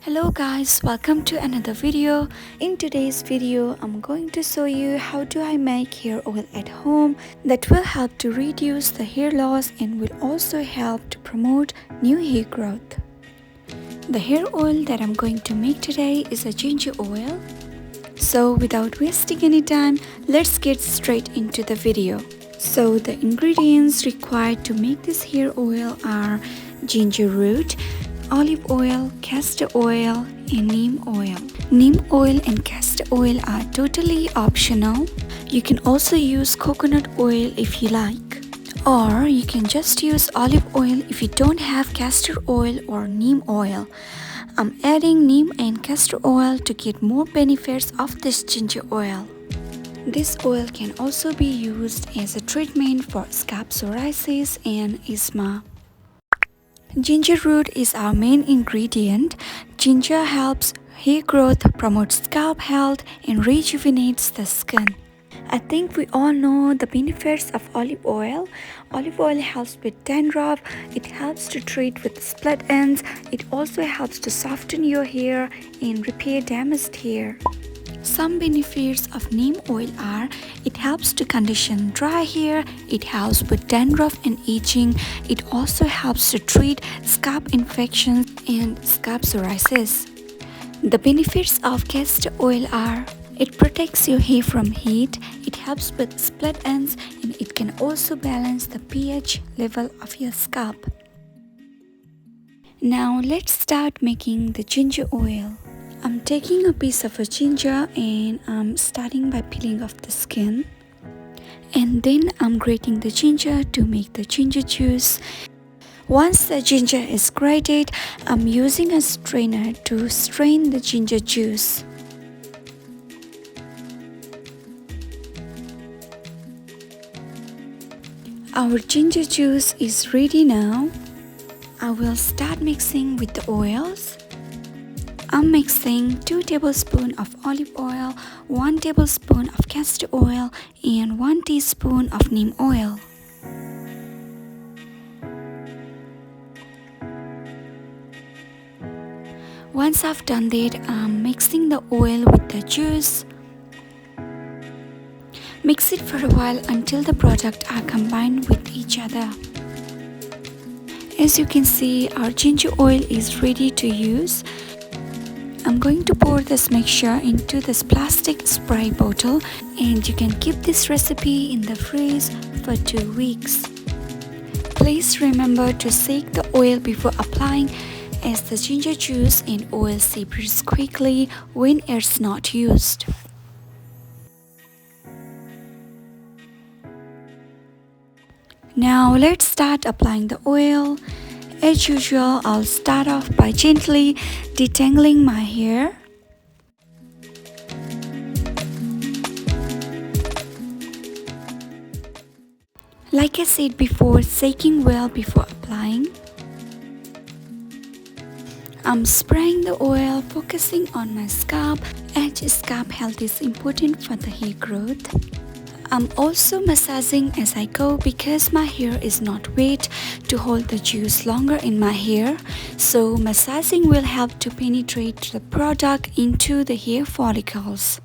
Hello guys, welcome to another video. In today's video, I'm going to show you how do I make hair oil at home that will help to reduce the hair loss and will also help to promote new hair growth. The hair oil that I'm going to make today is a ginger oil. So without wasting any time, let's get straight into the video. So the ingredients required to make this hair oil are ginger root, olive oil, castor oil, and neem oil. Neem oil and castor oil are totally optional. You can also use coconut oil if you like. Or you can just use olive oil if you don't have castor oil or neem oil. I'm adding neem and castor oil to get more benefits of this ginger oil. This oil can also be used as a treatment for scalp psoriasis and eczema. Ginger root is our main ingredient. Ginger helps hair growth, promotes scalp health, and rejuvenates the skin. I think we all know the benefits of olive oil. Olive oil helps with dandruff, it helps to treat with split ends, it also helps to soften your hair and repair damaged hair. Some benefits of neem oil are it helps to condition dry hair, it helps with dandruff and itching, it also helps to treat scalp infections and scalp psoriasis. The benefits of castor oil are it protects your hair from heat, it helps with split ends, and it can also balance the pH level of your scalp. Now let's start making the ginger oil. I'm taking a piece of a ginger and I'm starting by peeling off the skin. And then I'm grating the ginger to make the ginger juice. Once the ginger is grated, I'm using a strainer to strain the ginger juice. Our ginger juice is ready now. I will start mixing with the oils. I'm mixing 2 tablespoons of olive oil, 1 tablespoon of castor oil, and 1 teaspoon of neem oil. Once I've done that, I'm mixing the oil with the juice. Mix it for a while until the products are combined with each other. As you can see, our ginger oil is ready to use. I'm going to pour this mixture into this plastic spray bottle, and you can keep this recipe in the fridge for 2 weeks. Please remember to shake the oil before applying, as the ginger juice and oil separates quickly when it's not used. Now let's start applying the oil. As usual, I'll start off by gently detangling my hair. Like I said before, shaking well before applying. I'm spraying the oil, focusing on my scalp, as scalp health is important for the hair growth. I'm also massaging as I go because my hair is not wet to hold the juice longer in my hair. So massaging will help to penetrate the product into the hair follicles.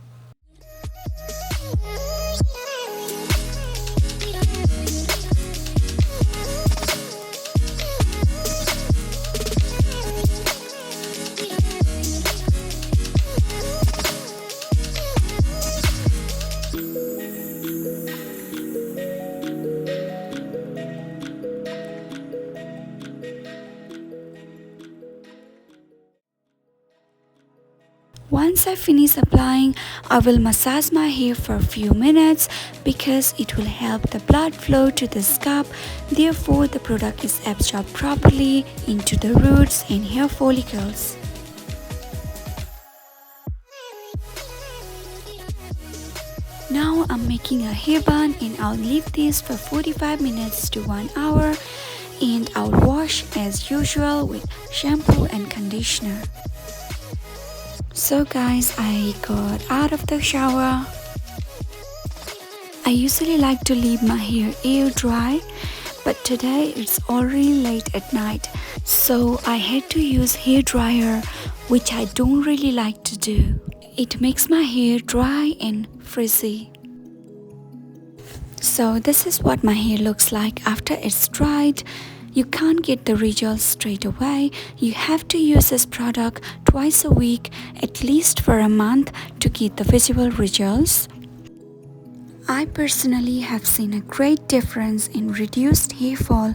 Once I finish applying, I will massage my hair for a few minutes because it will help the blood flow to the scalp. Therefore, the product is absorbed properly into the roots and hair follicles. Now I'm making a hair bun, and I'll leave this for 45 minutes to 1 hour, and I'll wash as usual with shampoo and conditioner. So guys, I got out of the shower. I usually like to leave my hair air dry, but today it's already late at night, so I had to use hair dryer, which I don't really like to do. It makes my hair dry and frizzy. So this is what my hair looks like after it's dried. You can't get the results straight away. You have to use this product twice a week, at least for a month, to get the visible results. I personally have seen a great difference in reduced hair fall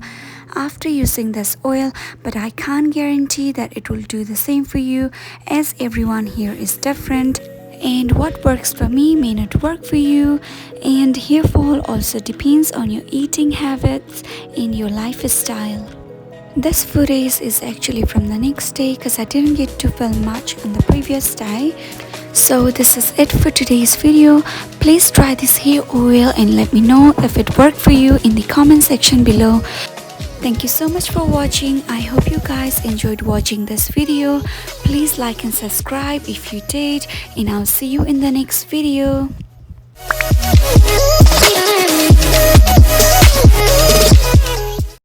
after using this oil, but I can't guarantee that it will do the same for you, as everyone here is different. And what works for me may not work for you, and hair fall also depends on your eating habits and your lifestyle. This footage is actually from the next day because I didn't get to film much on the previous day. So this is it for today's video. Please try this hair oil and let me know if it worked for you in the comment section below. Thank you so much for watching. I hope you guys enjoyed watching this video. Please like and subscribe if you did, and I'll see you in the next video.